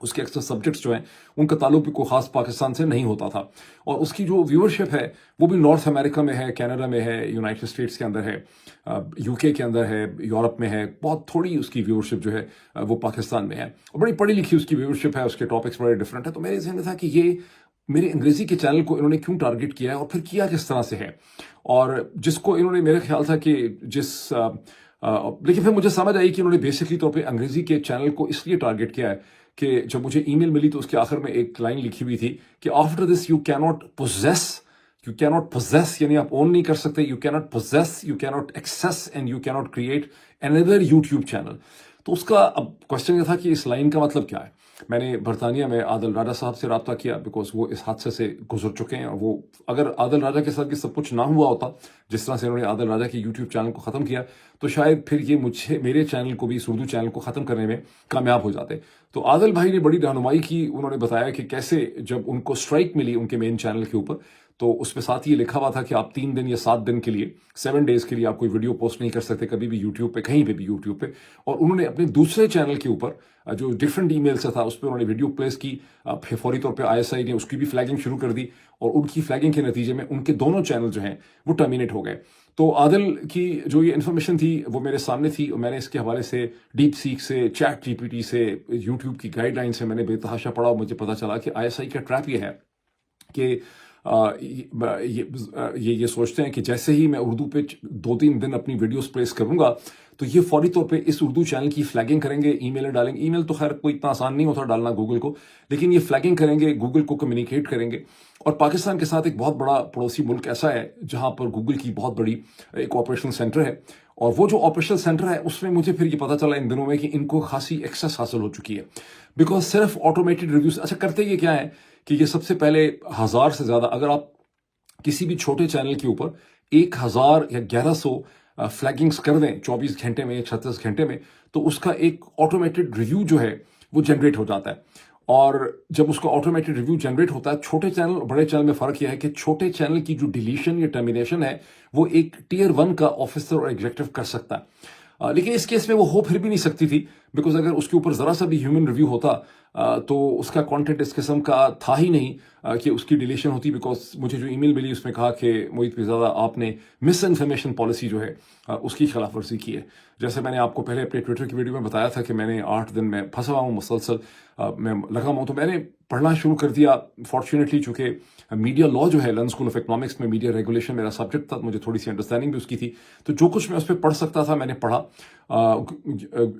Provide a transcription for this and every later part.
اس کے اکثر سبجیکٹس جو ہیں ان کا تعلق بھی کوئی خاص پاکستان سے نہیں ہوتا تھا، اور اس کی جو ویورشپ ہے وہ بھی نارتھ امریکہ میں ہے، کینیڈا میں ہے، یونائٹڈ اسٹیٹس کے اندر ہے، یو کے اندر ہے، یورپ میں ہے، بہت تھوڑی اس کی ویورشپ جو ہے وہ پاکستان میں ہے، اور بڑی پڑھی لکھی اس کی ویورشپ ہے، اس کے ٹاپکس بڑے ڈفرینٹ ہیں۔ تو میرے ذہن میں تھا کہ یہ میرے انگریزی کے چینل کو انہوں نے کیوں ٹارگٹ کیا ہے اور پھر کیا کس طرح سے ہے، اور جس کو انہوں نے، میرا خیال تھا کہ لیکن پھر مجھے سمجھ آئی کہ انہوں نے بیسکلی طور پہ انگریزی کے چینل کو اس لیے ٹارگٹ کیا ہے کہ جب مجھے ای میل ملی تو اس کے آخر میں ایک لائن لکھی ہوئی تھی کہ آفٹر دس یو کی ناٹ پوزیس، یعنی آپ اون نہیں کر سکتے، یو کی ناٹ پوزیس، یو کی ناٹ ایکسیس اینڈ یو کی not create another YouTube channel. تو اس کا اب کوشچن یہ تھا کہ اس لائن کا مطلب کیا ہے۔ میں نے برطانیہ میں عادل راجہ صاحب سے رابطہ کیا، بیکاز وہ اس حادثے سے گزر چکے ہیں، اور وہ اگر عادل راجہ کے ساتھ یہ سب کچھ نہ ہوا ہوتا جس طرح سے انہوں نے عادل راجہ کی یوٹیوب چینل کو ختم کیا، تو شاید پھر یہ میرے چینل کو بھی، اس اردو چینل کو ختم کرنے میں کامیاب ہو جاتے۔ تو عادل بھائی نے بڑی رہنمائی کی، انہوں نے بتایا کہ کیسے جب ان کو اسٹرائک ملی ان کے مین چینل کے اوپر، تو اس پہ ساتھ یہ لکھا ہوا تھا کہ آپ 3 دن یا 7 دن کے لیے، 7 ڈیز کے لیے آپ کوئی ویڈیو پوسٹ نہیں کر سکتے کبھی بھی یوٹیوب پہ، کہیں پہ بھی یوٹیوب پہ۔ اور انہوں نے اپنے دوسرے چینل کے اوپر جو ڈفرینٹ ای میل سے تھا اس پہ انہوں نے ویڈیو پلیس کی، فوری طور پہ ISI نے اس کی بھی فلیگنگ شروع کر دی، اور ان کی فلیگنگ کے نتیجے میں ان کے دونوں چینل جو ہیں وہ ٹرمینیٹ ہو گئے۔ تو عادل کی جو یہ انفارمیشن تھی وہ میرے سامنے تھی، اور میں نے اس کے حوالے سے ڈیپ سیک سے، چیٹ GPT سے، یوٹیوب کی گائیڈ لائن سے میں نے بے تحاشا پڑھا، اور مجھے پتا چلا کہ ISI کا ٹریپ یہ ہے کہ یہ سوچتے ہیں کہ جیسے ہی میں اردو پہ 2-3 دن اپنی ویڈیوز پلیس کروں گا تو یہ فوری طور پہ اس اردو چینل کی فلیگنگ کریں گے، ای میلیں ڈالیں گے۔ ای میل تو خیر کوئی اتنا آسان نہیں ہوتا ڈالنا گوگل کو، لیکن یہ فلیگنگ کریں گے، گوگل کو کمیونیکیٹ کریں گے۔ اور پاکستان کے ساتھ ایک بہت بڑا پڑوسی ملک ایسا ہے جہاں پر گوگل کی بہت بڑی ایک آپریشنل سینٹر ہے، اور وہ جو آپریشنل سینٹر ہے اس میں مجھے پھر یہ پتا چلا ان دنوں میں کہ ان کو خاصی ایکسیس حاصل ہو چکی ہے، بیکاز صرف آٹومیٹڈ ریویوز، اچھا کرتے یہ کیا ہے کہ یہ سب سے پہلے 1000 سے زیادہ، اگر آپ کسی بھی چھوٹے چینل کے اوپر 1000 یا 1100 فلیگنگز کر دیں 24 گھنٹے میں یا 36 گھنٹے میں، تو اس کا ایک آٹومیٹڈ ریویو جو ہے وہ جنریٹ ہو جاتا ہے۔ اور جب اس کا آٹومیٹڈ ریویو جنریٹ ہوتا ہے، چھوٹے چینل اور بڑے چینل میں فرق یہ ہے کہ چھوٹے چینل کی جو ڈیلیشن یا ٹرمینیشن ہے وہ ایک ٹیئر 1 کا آفیسر اور ایگزیکٹو کر سکتا ہے، لیکن اس کیس میں وہ ہو پھر بھی نہیں سکتی تھی، بیکاز اگر اس کے اوپر ذرا سا بھی ہیومن ریویو ہوتا تو اس کا کانٹینٹ اس قسم کا تھا ہی نہیں کہ اس کی ڈیلیشن ہوتی، بیکاز مجھے جو ای میل ملی اس میں کہا کہ محیط پیرزادہ آپ نے مس انفارمیشن پالیسی جو ہے اس کی خلاف ورزی کی ہے۔ جیسے میں نے آپ کو پہلے اپنے ٹویٹر کی ویڈیو میں بتایا تھا کہ میں نے 8 دن میں پھنسا ہوا ہوں، مسلسل میں لگا ہوا ہوں، تو میں نے پڑھنا شروع کر دیا۔ فارچونیٹلی چونکہ میڈیا لا جو ہے، لندن اسکول آف اکنامکس میں میڈیا ریگولیشن میرا سبجیکٹ تھا، مجھے تھوڑی سی انڈرسٹینڈنگ بھی اس کی تھی، تو جو کچھ میں اس پہ پڑھ سکتا تھا میں نے پڑھا۔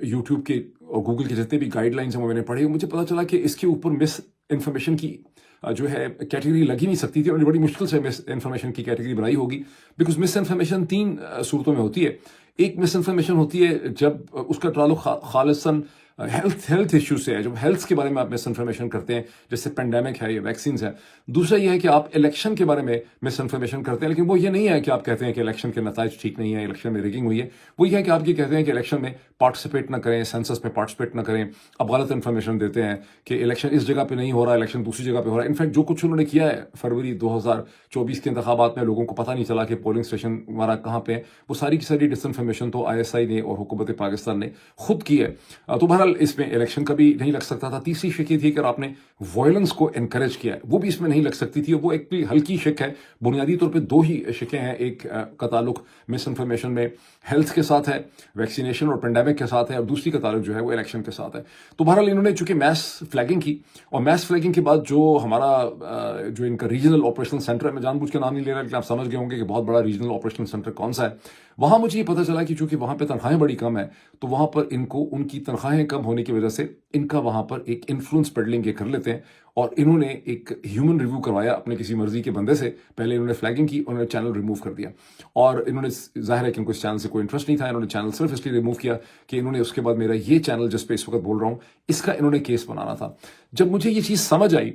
یوٹیوب کے اور گوگل کے جتنے بھی گائیڈ لائنس ہیں وہ میں نے پڑھی، مجھے پتا چلا کہ اس کے اوپر مس انفارمیشن کی جو ہے کیٹیگری لگ ہی نہیں سکتی تھی، اور بڑی مشکل سے مس انفارمیشن کی کیٹیگری بنائی ہوگی، بیکاز مس انفارمیشن 3 صورتوں میں ہوتی ہے۔ ایک مس انفارمیشن ہوتی ہے جب اس کا تعلق خالصاً ہیلتھ ایشو سے ہے، جب ہیلتھ کے بارے میں آپ مس انفارمیشن کرتے ہیں، جیسے پینڈیمک ہے یا ویکسینز ہے۔ دوسرا یہ ہے کہ آپ الیکشن کے بارے میں مس انفارمیشن کرتے ہیں، لیکن وہ یہ نہیں ہے کہ آپ کہتے ہیں کہ الیکشن کے نتائج ٹھیک نہیں ہیں، الیکشن میں ریگنگ ہوئی ہے، وہ یہ ہے کہ آپ یہ کہتے ہیں کہ الیکشن میں پارٹیسپیٹ نہ کریں، سینسس میں پارٹیسپیٹ نہ کریں، آپ غلط انفارمیشن دیتے ہیں کہ الیکشن اس جگہ پہ نہیں ہو رہا، الیکشن دوسری جگہ پہ ہو رہا ہے۔ انفیکٹ جو کچھ انہوں نے کیا ہے فروری 2024 کے انتخابات میں، لوگوں کو پتہ نہیں چلا کہ پولنگ اسٹیشن ہمارا کہاں پہ ہے، وہ ساری کی ساری ڈس انفارمیشن تو ISI نے اور حکومت پاکستان نے خود کی ہے۔ تو بہرحال اس میں الیکشن کا بھی نہیں لگ سکتا تھا۔ تیسری شک یہ تھی کہ آپ نے وائلنس کو انکریج کیا ہے، وہ بھی اس میں نہیں لگ سکتی تھی، وہ ایک بھی ہلکی شک ہے۔ بنیادی طور پہ 2 ہی شکیں ہیں، ایک کا تعلق مس انفارمیشن میں ہیلتھ کے ساتھ ہے، ویکسینیشن اور پینڈیمک کے ساتھ ہے، اور دوسری کا تعلق جو ہے وہ الیکشن کے ساتھ ہے۔ تو بہرحال انہوں نے چونکہ میس فلیگنگ کی، اور میس فلیگنگ کے بعد جو ہمارا جو ان کا ریجنل آپریشنل سینٹر ہے، میں جان بوجھ کے نام نہیں لے رہا، لیکن آپ سمجھ گئے ہوں گے کہ بہت بڑا ریجنل آپریشنل سینٹر کون سا ہے، وہاں مجھے یہ پتہ چلا کہ چونکہ وہاں پہ تنخواہیں بڑی کم ہیں، تو وہاں پر ان کی تنخواہیں کم ہونے کی وجہ سے ان کا وہاں پر ایک انفلوئنس پیڈلنگ یہ کر لیتے ہیں، اور انہوں نے ایک ہیومن ریویو کروایا اپنے کسی مرضی کے بندے سے۔ پہلے انہوں نے فلیگنگ کی، انہوں نے چینل ریموو کر دیا، اور انہوں نے ظاہر ہے کہ ان کو اس چینل سے کوئی انٹرسٹ نہیں تھا، انہوں نے چینل صرف اس لیے ریموو کیا کہ انہوں نے اس کے بعد میرا یہ چینل جس پہ اس وقت بول رہا ہوں اس کا انہوں نے کیس بنانا تھا۔ جب مجھے یہ چیز سمجھ آئی،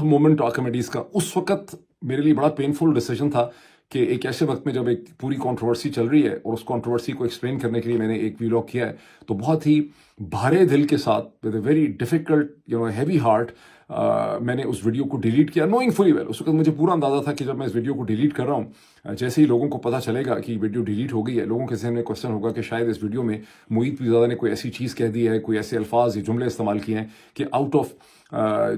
مومنٹ آرکیمیڈیز کا، اس وقت میرے لیے بڑا پینفل ڈیسیجن تھا کہ ایک ایسے وقت میں جب ایک پوری کنٹروورسی چل رہی ہے، اور اس کنٹروورسی کو ایکسپلین کرنے کے لیے میں نے ایک ویلاگ کیا ہے، تو بہت ہی بھارے دل کے ساتھ، with a very difficult, heavy heart, میں نے اس ویڈیو کو ڈیلیٹ کیا نوئنگ فلی ویل. اس وقت مجھے پورا اندازہ تھا کہ جب میں اس ویڈیو کو ڈیلیٹ کر رہا ہوں, جیسے ہی لوگوں کو پتہ چلے گا کہ ویڈیو ڈیلیٹ ہو گئی ہے, لوگوں کے ذہن میں کوشچن ہوگا کہ شاید اس ویڈیو میں معید پیرزادہ نے کوئی ایسی چیز کہہ دی ہے, کوئی ایسے الفاظ یا جملے استعمال کیے ہیں کہ آؤٹ آف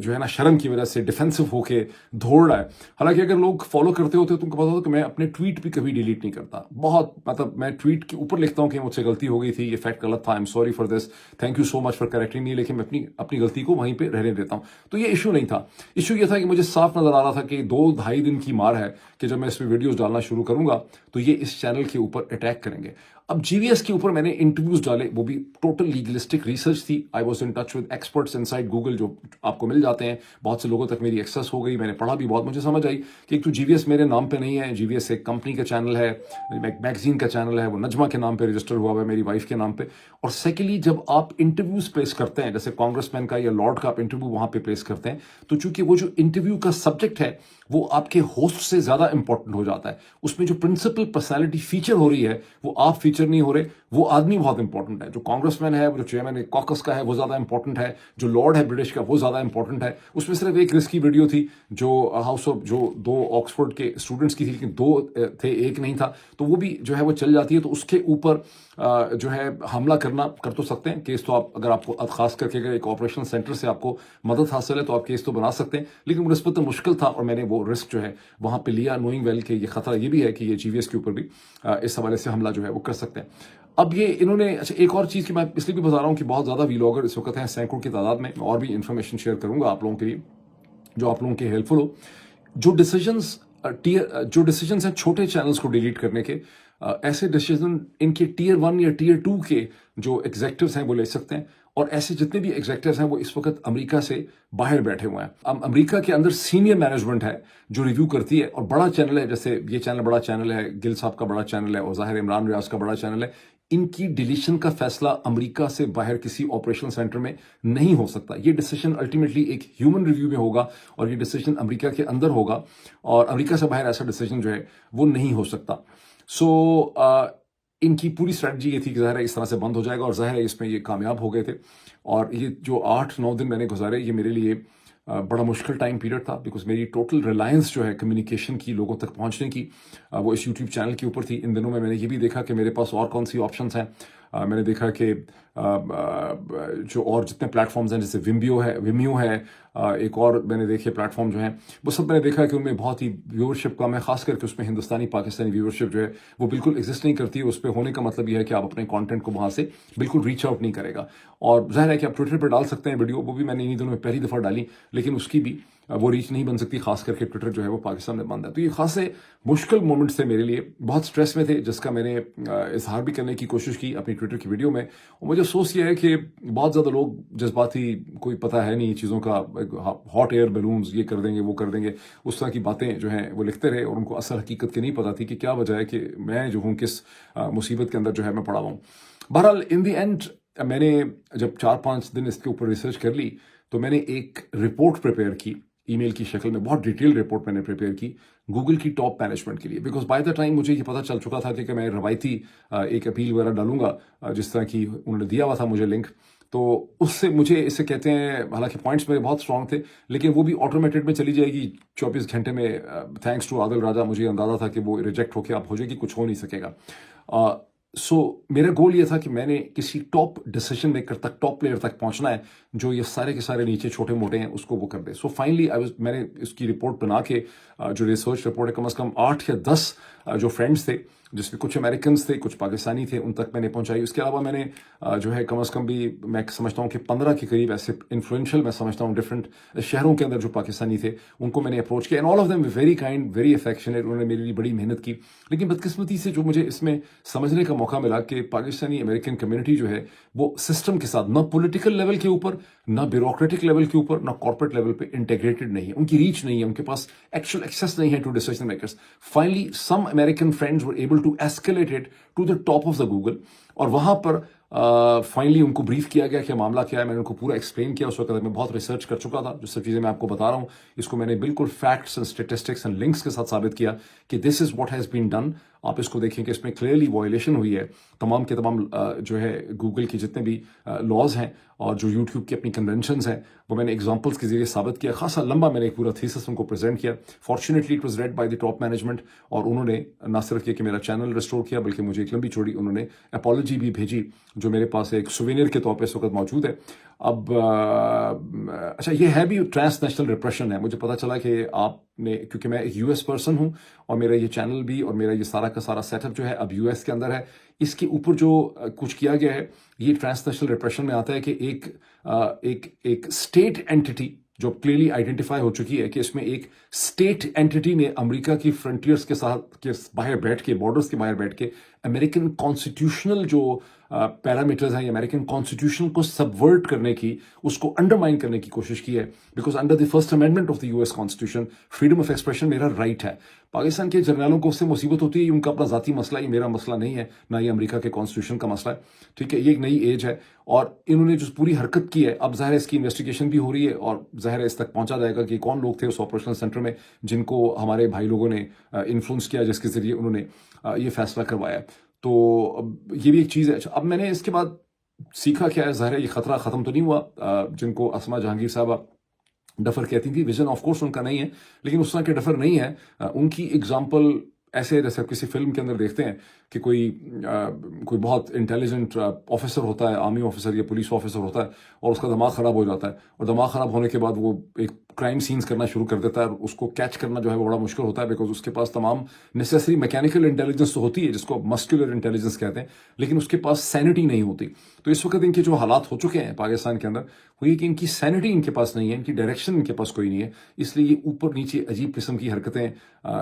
جو ہے نا شرم کی وجہ سے ڈیفینسو ہو کے دھوڑ رہا ہے. حالانکہ اگر لوگ فالو کرتے ہوتے تو ان کو پتا ہوتا کہ میں اپنے ٹویٹ بھی کبھی ڈیلیٹ نہیں کرتا. بہت مطلب میں ٹویٹ کے اوپر لکھتا ہوں کہ مجھ سے غلطی ہو گئی تھی, یہ فیکٹ غلط تھا, I am sorry for this, thank you so much for correcting me, لیکن میں اپنی غلطی کو وہیں پہ رہنے دیتا ہوں. تو یہ ایشو نہیں تھا. ایشو یہ تھا کہ مجھے صاف نظر آ رہا تھا کہ 2-2.5 دن کی مار ہے کہ جب میں اس پہ ویڈیوز ڈالنا شروع کروں گا تو یہ اس چینل کے اوپر اٹیک کریں گے. اب جی وی ایس کے اوپر میں نے انٹرویوز ڈالے, وہ بھی ٹوٹل لیگلسٹک ریسرچ تھی. I was in touch with experts in side Google جو آپ کو مل جاتے ہیں. بہت سے لوگوں تک میری ایکسیس ہو گئی, میں نے پڑھا بھی بہت. مجھے سمجھ آئی کہ ایک تو جی وی ایس میرے نام پہ نہیں ہے, جی وی ایس ایک کمپنی کا چینل ہے, ایک میگزین کا چینل ہے, وہ نجمہ کے نام پہ رجسٹر ہوا ہوا ہے, میری وائف کے نام پہ. اور سیکنڈلی جب آپ انٹرویوز پلیس کرتے ہیں, جیسے کانگریس مین کا یا لارڈ کا آپ انٹرویو وہاں پہ پلیس کرتے ہیں, تو چونکہ وہ جو انٹرویو کا سبجیکٹ ہے وہ آپ کے ہوسٹ سے زیادہ امپورٹنٹ ہو جاتا ہے. اس میں جو پرنسپل پرسنالٹی فیچر ہو رہی ہے وہ آپ فیچر نہیں ہو رہے, وہ آدمی بہت امپورٹنٹ ہے. جو کانگریس مین ہے, وہ جو چیئرمین کاکس کا ہے وہ زیادہ امپورٹنٹ ہے, جو لارڈ ہے برٹش کا وہ زیادہ امپورٹنٹ ہے. اس میں صرف ایک رسکی ویڈیو تھی جو ہاؤس آف جو 2 آکسفورڈ کے اسٹوڈنٹس کی تھی, لیکن 2 تھے, ایک نہیں تھا, تو وہ بھی جو ہے وہ چل جاتی ہے. تو اس کے اوپر جو ہے حملہ کر تو سکتے ہیں کیس, تو آپ اگر آپ کو خاص کر کے اگر ایک آپریشن سینٹر سے آپ کو مدد حاصل ہے تو آپ کیس تو بنا سکتے ہیں, لیکن وہ نسبتاً مشکل تھا اور میں نے وہ رسک جو ہے وہاں پہ لیا, نوئنگ ویل کہ یہ خطرہ یہ بھی ہے کہ یہ جی وی ایس کے اوپر بھی اس حوالے سے حملہ جو ہے وہ کر سکتے ہیں. اب یہ انہوں نے اچھا ایک اور چیز کی میں اس لیے بھی بتا رہا ہوں کہ بہت زیادہ ویلاگر اس وقت ہیں, سینکڑوں کی تعداد میں. اور بھی انفارمیشن شیئر کروں گا آپ لوگوں کے لیے جو آپ لوگوں کے ہیلپ فل ہو. جو ڈیسیجنز ہیں چھوٹے چینلز کو ڈیلیٹ کرنے کے, ایسے ڈیسیجن ان کے ٹیئر 1 یا ٹیئر 2 کے جو ایگزیکٹوز ہیں وہ لے سکتے ہیں. اور ایسے جتنے بھی ایگزیکٹوز ہیں وہ اس وقت امریکہ سے باہر بیٹھے ہوئے ہیں. امریکہ کے اندر سینئر مینجمنٹ ہے جو ریویو کرتی ہے, اور بڑا چینل ہے, جیسے یہ چینل بڑا چینل ہے, گل صاحب کا بڑا چینل ہے, اور ظاہر عمران ریاض کا بڑا چینل ہے. ان کی ڈیلیشن کا فیصلہ امریکہ سے باہر کسی آپریشن سینٹر میں نہیں ہو سکتا. یہ ڈیسیجن الٹیمیٹلی ایک ہیومن ریویو میں ہوگا, اور یہ ڈیسیجن امریکہ کے اندر ہوگا, اور امریکہ سے باہر ایسا ڈیسیجن جو ہے وہ نہیں ہو سکتا. سو ان کی پوری اسٹریٹجی یہ تھی کہ ظاہر ہے اس طرح سے بند ہو جائے گا, اور ظاہر ہے اس میں یہ کامیاب ہو گئے تھے. اور یہ جو 8-9 دن میں نے گزارے, یہ میرے لیے بڑا مشکل ٹائم پیریڈ تھا, بیکاز میری ٹوٹل ریلائنس جو ہے کمیونیکیشن کی, لوگوں تک پہنچنے کی, وہ اس یوٹیوب چینل کے اوپر تھی. ان دنوں میں نے یہ بھی دیکھا کہ میرے پاس اور کون سی آپشنس ہیں. میں نے دیکھا کہ جو اور جتنے پلیٹ فارمز ہیں, جیسے ویمیو ہے, ایک اور میں نے دیکھے پلیٹ فارم جو ہیں, وہ سب میں نے دیکھا کہ ان میں بہت ہی ویورشپ کم ہے, خاص کر کے اس میں ہندوستانی پاکستانی ویورشپ جو ہے وہ بالکل ایگزسٹ نہیں کرتی ہے. اس پہ ہونے کا مطلب یہ ہے کہ آپ اپنے کانٹینٹ کو وہاں سے بالکل ریچ آؤٹ نہیں کرے گا. اور ظاہر ہے کہ آپ ٹویٹر پہ ڈال سکتے ہیں ویڈیو, وہ بھی میں نے انہی دنوں میں پہلی دفعہ ڈالی, لیکن اس کی بھی وہ ریچ نہیں بن سکتی, خاص کر کے ٹویٹر جو ہے وہ پاکستان میں بند ہے. تو یہ خاصے مشکل مومنٹس تھے میرے لیے, بہت سٹریس میں تھے, جس کا میں نے اظہار بھی کرنے کی کوشش کی اپنی ٹویٹر کی ویڈیو میں. اور مجھے افسوس یہ ہے کہ بہت زیادہ لوگ جذباتی, کوئی پتہ ہے نہیں چیزوں کا, ہاٹ ایئر بیلونز یہ کر دیں گے وہ کر دیں گے, اس طرح کی باتیں جو ہیں وہ لکھتے رہے, اور ان کو اصل حقیقت کی نہیں پتہ تھی کہ کیا وجہ ہے کہ میں جو ہوں کس مصیبت کے اندر جو ہے میں پڑا ہوا ہوں. بہرحال ان دی اینڈ میں نے جب 4-5 دن اس کے اوپر ریسرچ کر لی تو میں نے ایک رپورٹ پریپیئر کی, ای میل کی شکل میں, بہت ڈیٹیل رپورٹ میں نے پریپیئر کی گوگل کی ٹاپ مینجمنٹ کے لیے. بیکاز بائی دا ٹائم مجھے یہ پتہ چل چکا تھا کہ میں روایتی ایک اپیل وغیرہ ڈالوں گا, جس طرح کی انہوں نے دیا ہوا تھا مجھے لنک, تو اس سے مجھے اسے کہتے ہیں, حالانکہ پوائنٹس میرے بہت اسٹرانگ تھے, لیکن وہ بھی آٹومیٹڈ میں چلی جائے گی 24 گھنٹے میں. تھینکس ٹو عادل راجہ مجھے اندازہ تھا کہ وہ ریجیکٹ ہو کے آپ ہو جائے گی, کچھ ہو نہیں سکے گا. سو میرا گول یہ تھا کہ میں نے کسی ٹاپ ڈیسیجن میکر تک, ٹاپ پلیئر تک پہنچنا ہے جو یہ سارے کے سارے نیچے چھوٹے موٹے ہیں اس کو وہ کر دے. سو فائنلی میں نے اس کی رپورٹ بنا کے, جو ریسرچ رپورٹ ہے, کم از کم 8 یا 10 جو فرینڈس تھے, جس میں کچھ امریکنس تھے کچھ پاکستانی تھے, ان تک میں نے پہنچائی. اس کے علاوہ میں نے جو ہے کم از کم بھی میں سمجھتا ہوں کہ 15 کے قریب ایسے انفلوئنشل میں سمجھتا ہوں ڈفرینٹ شہروں کے اندر جو پاکستانی تھے, ان کو میں نے اپروچ کیا. And all of them very kind, very affectionate, انہوں نے میرے لیے بڑی محنت کی. لیکن بدقسمتی سے جو مجھے اس میں سمجھنے کا موقع ملا کہ پاکستانی امریکن کمیونٹی جو ہے وہ سسٹم کے ساتھ نہ پولیٹیکل لیول کے اوپر, نہ بیوروکریٹک لیول کے اوپر, نہ کارپوریٹ لیول پہ انٹیگریٹڈ نہیں ہے, ان کی ریچ نہیں ہے, ان کے پاس ایکچوئل ایکسیس نہیں ہے to decision makers. Finally some American friends were able to escalate it to the top of the Google, اور وہاں پر فائنلی ان کو بریف کیا گیا کہ معاملہ کیا ہے. میں نے ان کو پورا ایکسپلین کیا. اس وقت میں بہت ریسرچ کر چکا تھا, جو سب چیزیں میں آپ کو بتا رہا ہوں اس کو میں نے بالکل facts and statistics and links کے ساتھ ثابت کیا کہ this is what has been done آپ اس کو دیکھیں کہ اس میں کلیئرلی وائلیشن ہوئی ہے تمام کے تمام جو ہے گوگل کے جتنے بھی لاز ہیں اور جو یوٹیوب کی اپنی کنونشنز ہیں وہ میں نے ایگزامپلس کے ذریعے ثابت کیا. خاصا لمبا میں نے ایک پورا تھیسس ان کو پریزنٹ کیا. Fortunately it was read by the top management, اور انہوں نے نہ صرف یہ کہ میرا چینل ریسٹور کیا بلکہ مجھے ایک لمبی چوڑی انہوں نے اپالوجی بھی بھیجی جو میرے پاس ایک سوینئر کے طور پہ اس وقت موجود ہے. اب اچھا یہ ہے بھی ٹرانس نیشنل ریپریشن ہے. مجھے پتا چلا کہ آپ نے, کیونکہ میں ایک یو ایس پرسن ہوں اور میرا یہ چینل بھی اور میرا یہ سارا کا سارا سیٹ اپ جو ہے اب یو ایس کے اندر ہے, اس کے اوپر جو کچھ کیا گیا ہے یہ ٹرانس نیشنل ریپریشن میں آتا ہے کہ ایک اسٹیٹ اینٹی جو کلیئرلی آئیڈینٹیفائی ہو چکی ہے کہ اس میں ایک اسٹیٹ اینٹی نے امریکہ کی فرنٹیئرس کے ساتھ کے باہر بیٹھ کے, بارڈرس کے باہر بیٹھ کے امریکن کانسٹیٹیوشنل جو پیرامیٹرز ہیں, امریکن کانسٹیٹیوشن کو سبورٹ کرنے کی, اس کو انڈرمائن کرنے کی کوشش کی ہے. Because under the first amendment of the U S constitution freedom of expression میرا رائٹ ہے. پاکستان کے جرنیلوں کو اس سے مصیبت ہوتی ہے, ان کا اپنا ذاتی مسئلہ, یہ میرا مسئلہ نہیں ہے, نہ یہ امریکہ کے کانسٹیٹیوشن کا مسئلہ ہے. ٹھیک ہے, یہ ایک نئی ایج ہے اور انہوں نے جو پوری حرکت کی ہے اب ظاہر ہے اس کی انویسٹیگیشن بھی ہو رہی ہے اور ظاہر ہے اس تک پہنچا جائے گا کہ کون لوگ تھے اس آپریشنل سینٹر میں جن کو ہمارے بھائی لوگوں نے انفلوئنس کیا, جس کے ذریعے انہوں نے یہ فیصلہ کروایا. تو یہ بھی ایک چیز ہے. اب میں نے اس کے بعد سیکھا کیا ہے, ظاہر ہے یہ خطرہ ختم تو نہیں ہوا. جن کو اسما جہانگیر صاحبہ ڈفر کہتی تھی, ویژن آف کورس ان کا نہیں ہے لیکن اس طرح کے ڈفر نہیں ہے. ان کی اگزامپل ایسے جیسے کسی فلم کے اندر دیکھتے ہیں کہ کوئی بہت انٹیلیجنٹ آفیسر ہوتا ہے, آرمی آفیسر یا پولیس آفیسر ہوتا ہے, اور اس کا دماغ خراب ہو جاتا ہے, اور دماغ خراب ہونے کے بعد وہ ایک کرائم سینز کرنا شروع کر دیتا ہے, اور اس کو کیچ کرنا جو ہے وہ بڑا مشکل ہوتا ہے بیکاز اس کے پاس تمام نیسیسری میکینیکل انٹیلیجنس تو ہوتی ہے جس کو مسکولر انٹیلیجنس کہتے ہیں, لیکن اس کے پاس سینٹی نہیں ہوتی. تو اس وقت ان کے جو حالات ہو چکے ہیں پاکستان کے اندر وہ یہ کہ ان کی سینٹی ان کے پاس نہیں ہے, ان کی ڈائریکشن ان کے پاس کوئی نہیں ہے, اس لیے یہ اوپر نیچے عجیب قسم کی حرکتیں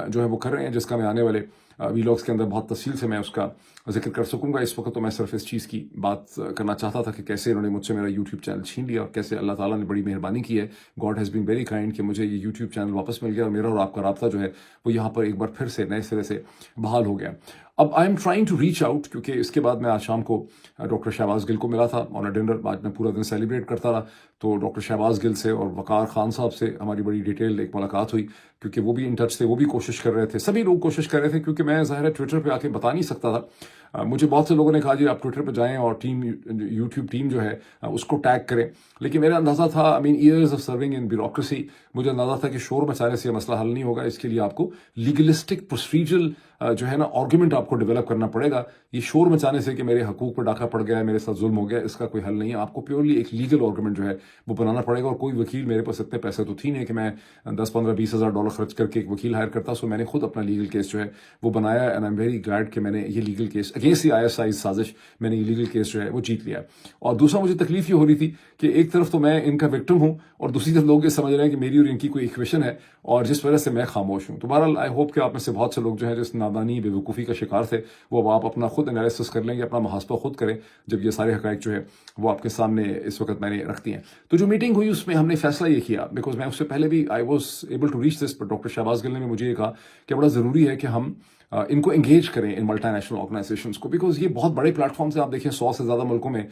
جو ہے وہ کر رہے ہیں, جس کا میں آنے والے ویلاگس کے اندر بہت تفصیل سے میں اس کا ذکر کر سکوں گا. اس وقت تو میں صرف اس چیز کی بات کرنا چاہتا تھا کہ کیسے انہوں نے مجھ سے میرا یوٹیوب چینل چھین لیا اور کیسے اللہ تعالیٰ نے بڑی مہربانی کی ہے. God has been very kind کہ مجھے یہ یوٹیوب چینل واپس مل گیا اور میرا اور آپ کا رابطہ جو ہے وہ یہاں پر ایک بار پھر سے نئے سرے سے بحال ہو گیا. اب I am trying to reach out, کیونکہ اس کے بعد میں آج شام کو ڈاکٹر شہباز گل کو ملا تھا آن ڈنر. آج میں پورا دن سیلیبریٹ کرتا رہا, تو ڈاکٹر شہباز گل سے اور وقار خان صاحب سے ہماری بڑی ڈیٹیل ایک ملاقات ہوئی, کیونکہ وہ بھی ان ٹچ تھے, وہ بھی کوشش کر رہے تھے, سبھی لوگ کوشش کر رہے تھے, کیونکہ میں ظاہر ہے ٹویٹر پہ آ کے بتا نہیں سکتا تھا. مجھے بہت سے لوگوں نے کہا جی آپ ٹویٹر پہ جائیں اور یوٹیوب ٹیم جو ہے اس کو ٹیگ کریں, لیکن میرا اندازہ تھا, years of serving in bureaucracy, مجھے اندازہ تھا کہ شور مچانے سے یہ مسئلہ حل نہیں ہوگا. اس کے لیے آپ کو لیگلسٹک پروسیجرل جو ہے نا آرگومنٹ آپ کو ڈیولپ کرنا پڑے گا. یہ شور مچانے سے کہ میرے حقوق پر ڈاکہ پڑ گیا ہے, میرے ساتھ ظلم ہو گیا, اس کا کوئی حل نہیں ہے. آپ کو پیورلی ایک لیگل آرگومنٹ جو ہے وہ بنانا پڑے گا. اور کوئی وکیل, میرے پاس اتنے پیسے تو تھی نہیں کہ میں 10-15-20 ہزار ڈالر خرچ کر کے ایک وکیل ہائر کرتا. سو میں نے خود اپنا لیگل کیس جو ہے وہ بنایا, and I am very glad کہ میں نے یہ legal case against the ISI سازش, میں نے یہ لیگل کیس جو ہے وہ جیت لیا. اور دوسرا مجھے تکلیف یہ ہو رہی تھی کہ ایک طرف تو میں ان کا وکٹم ہوں اور دوسری طرف لوگ یہ سمجھ رہے ہیں کہ میری اور ان کی کوئی ایکویشن ہے اور جس وجہ سے میں خاموش ہوں. تو بہرحال آئی ہوپ کہ آپ میں سے بہت سے لوگ جو ہیں جس نادانی بے وقوفی کا شکار تھے وہ آپ اپنا خود انالیسس کر لیں گے, اپنا محاسبہ خود کریں جب یہ سارے حقائق جو ہے وہ آپ کے سامنے اس وقت میں نے رکھتی ہیں. تو جو میٹنگ ہوئی اس میں ہم نے فیصلہ یہ کیا, بیکاز میں اس سے پہلے بھی I was able to reach this, but doctor Shahbaz Gill نے مجھے یہ کہا کہ بڑا ضروری ہے کہ ہم ان کو انگیج کریں ان ملٹی نیشنل آرگنائزیشنس کو, بیکاز یہ بہت بڑے پلیٹ فارمس ہیں. آپ دیکھیں 100 سے زیادہ ملکوں میں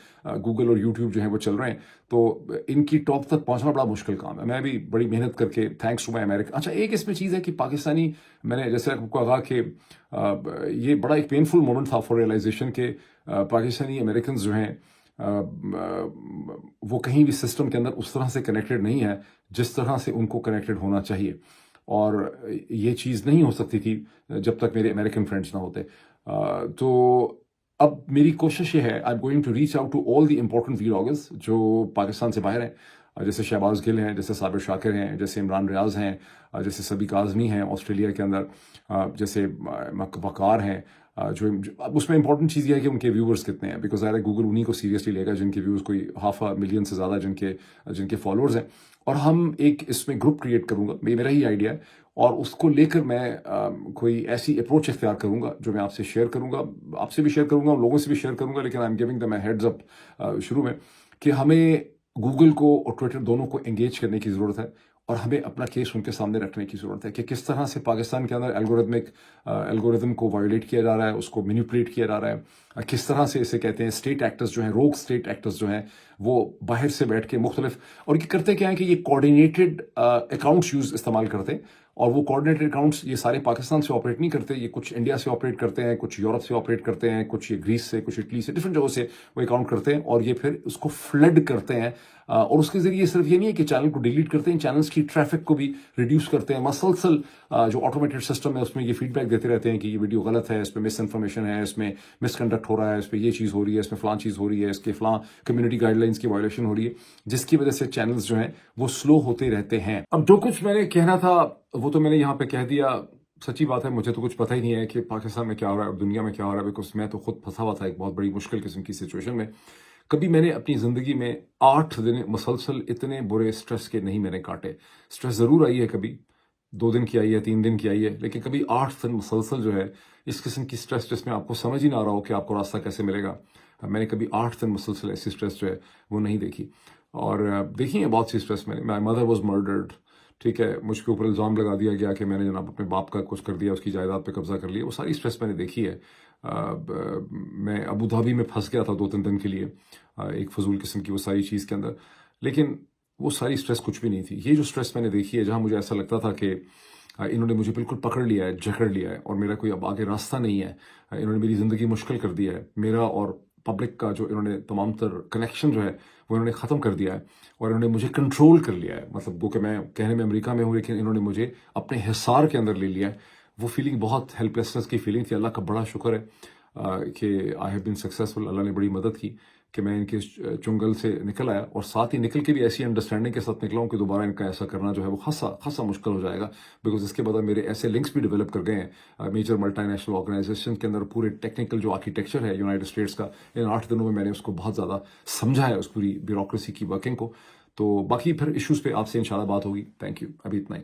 گوگل اور یوٹیوب جو ہیں وہ چل رہے ہیں, تو ان کی ٹاپ تک پہنچنا بڑا مشکل کام ہے. میں بھی بڑی محنت کر کے, تھینکس ٹو مائی امیریکا. اچھا ایک اس میں چیز ہے کہ پاکستانی, میں نے جیسے آپ کو کہا کہ یہ بڑا ایک پینفل مومنٹ تھا فار ریئلائزیشن کہ پاکستانی امریکنز جو ہیں وہ کہیں بھی سسٹم کے اندر اس طرح سے کنیکٹڈ نہیں ہے جس طرح سے ان کو کنیکٹڈ ہونا چاہیے, اور یہ چیز نہیں ہو سکتی تھی جب تک میرے امریکن فرینڈس نہ ہوتے. تو اب میری کوشش یہ ہے, I am going to reach out to all the important vloggers جو پاکستان سے باہر ہیں, جیسے شہباز گل ہیں, جیسے صابر شاکر ہیں, جیسے عمران ریاض ہیں, جیسے سبی کاظمی ہیں آسٹریلیا کے اندر, جیسے وقار ہیں. جو اب اس میں امپورٹنٹ چیز یہ ہے کہ ان کے ویورز کتنے ہیں, بیکاز ظاہر ہے گوگل انہیں کو سیریسلی لے گا جن کے ویوز کوئی 500,000 سے زیادہ جن کے فالوورز ہیں. اور ہم ایک اس میں گروپ کریٹ کروں گا, میرا ہی آئیڈیا ہے, اور اس کو لے کر میں کوئی ایسی اپروچ اختیار کروں گا جو میں آپ سے شیئر کروں گا, آپ سے بھی شیئر کروں گا, لوگوں سے بھی شیئر کروں گا, لیکن I am giving them heads up شروع میں کہ ہمیں گوگل کو اور ٹویٹر دونوں کو انگیج کرنے کی ضرورت ہے, اور ہمیں اپنا کیس ان کے سامنے رکھنے کی ضرورت ہے کہ کس طرح سے پاکستان کے اندر الگورتھم کو وائلیٹ کیا جا رہا ہے, اس کو مینیپولیٹ کیا جا رہا ہے, کس طرح سے اسے کہتے ہیں اسٹیٹ ایکٹرز جو ہیں, روگ اسٹیٹ ایکٹرز جو ہیں وہ باہر سے بیٹھ کے مختلف, اور یہ کرتے کیا ہیں کہ یہ کوآرڈینیٹڈ اکاؤنٹس استعمال کرتے ہیں اور وہ کوآرڈینیٹڈ اکاؤنٹس یہ سارے پاکستان سے آپریٹ نہیں کرتے, یہ کچھ انڈیا سے آپریٹ کرتے ہیں, کچھ یورپ سے آپریٹ کرتے ہیں, کچھ یہ گریس سے, کچھ اٹلی سے, ڈفرینٹ جگہوں سے وہ اکاؤنٹ کرتے ہیں, اور یہ پھر اس کو فلڈ کرتے ہیں, اور اس کے ذریعے صرف یہ نہیں ہے کہ چینل کو ڈیلیٹ کرتے ہیں, چینلز کی ٹریفک کو بھی ریڈیوس کرتے ہیں. مسلسل جو آٹومیٹڈ سسٹم ہے اس میں یہ فیڈ بیک دیتے رہتے ہیں کہ یہ ویڈیو غلط ہے, اس پہ مس انفارمیشن ہے, اس میں مس کنڈکٹ ہو رہا ہے, اس پہ یہ چیز ہو رہی ہے, اس میں فلاں چیز ہو رہی ہے, اس کے فلاں کمیونٹی گائیڈ لائنس کی وائلیشن ہو رہی ہے, جس کی وجہ سے چینلز جو ہیں وہ سلو ہوتے رہتے ہیں. اب جو کچھ میں نے کہنا تھا وہ تو میں نے یہاں پہ کہہ دیا. سچی بات ہے, مجھے تو کچھ پتہ ہی نہیں ہے کہ پاکستان میں کیا ہو رہا ہے اور دنیا میں کیا ہو رہا ہے, بیکاز میں تو خود پھنسا ہوا تھا ایک بہت بڑی مشکل قسم کی سچویشن میں. کبھی میں نے اپنی زندگی میں 8 دن مسلسل اتنے برے سٹریس کے نہیں میں نے کاٹے. سٹریس ضرور آئی ہے, کبھی 2 دن کی آئی ہے, 3 دن کی آئی ہے, لیکن کبھی 8 دن مسلسل جو ہے اس قسم کی سٹریس جس میں آپ کو سمجھ ہی نہ آ رہا ہو کہ آپ کو راستہ کیسے ملے گا, میں نے کبھی 8 دن مسلسل ایسی سٹریس جو ہے وہ نہیں دیکھی. اور دیکھی ہے بہت سی سٹریس میں نے. مائی مدر واز مرڈرڈ, ٹھیک ہے, مجھ کے اوپر الزام لگا دیا گیا کہ میں نے جناب اپنے باپ کا کچھ کر دیا, اس کی جائیداد پہ قبضہ کر لیا. وہ ساری سٹریس میں نے دیکھی ہے. میں ابو دھابی میں پھنس گیا تھا 2-3 دن کے لیے, ایک فضول قسم کی وہ ساری چیز کے اندر, لیکن وہ ساری سٹریس کچھ بھی نہیں تھی. یہ جو سٹریس میں نے دیکھی ہے جہاں مجھے ایسا لگتا تھا کہ انہوں نے مجھے بالکل پکڑ لیا ہے, جکڑ لیا ہے, اور میرا کوئی اب آگے راستہ نہیں ہے, انہوں نے میری زندگی مشکل کر دیا ہے, میرا اور پبلک کا جو انہوں نے تمام تر کنیکشن جو ہے وہ انہوں نے ختم کر دیا ہے, اور انہوں نے مجھے کنٹرول کر لیا ہے. مطلب وہ کہ میں کہنے میں امریکہ میں ہوں لیکن انہوں نے مجھے اپنے حصار کے اندر لے لیا ہے. وہ فیلنگ بہت ہیلپ لیسنس کی فیلنگ تھی. اللہ کا بڑا شکر ہے کہ آئی ہیو بین سکسیزفل. اللہ نے بڑی مدد کی کہ میں ان کے چنگل سے نکل آیا, اور ساتھ ہی نکل کے بھی ایسی انڈرسٹینڈنگ کے ساتھ نکلا ہوں کہ دوبارہ ان کا ایسا کرنا جو ہے وہ خاصا مشکل ہو جائے گا, بیکاز اس کے بعد میرے ایسے لنکس بھی ڈیولپ کر گئے ہیں میجر ملٹی نیشنل آرگنائزیشن کے اندر. پورے ٹیکنیکل جو آرکیٹیکچر ہے یونائٹڈ اسٹیٹس کا, ان 8 دنوں میں میں نے اس کو بہت زیادہ سمجھا ہے, اس پوری بیوروکریسی کی ورکنگ کو. تو باقی پھر ایشوز پہ آپ سے انشاءاللہ بات ہوگی. تھینک یو, ابھی اتنا ہی.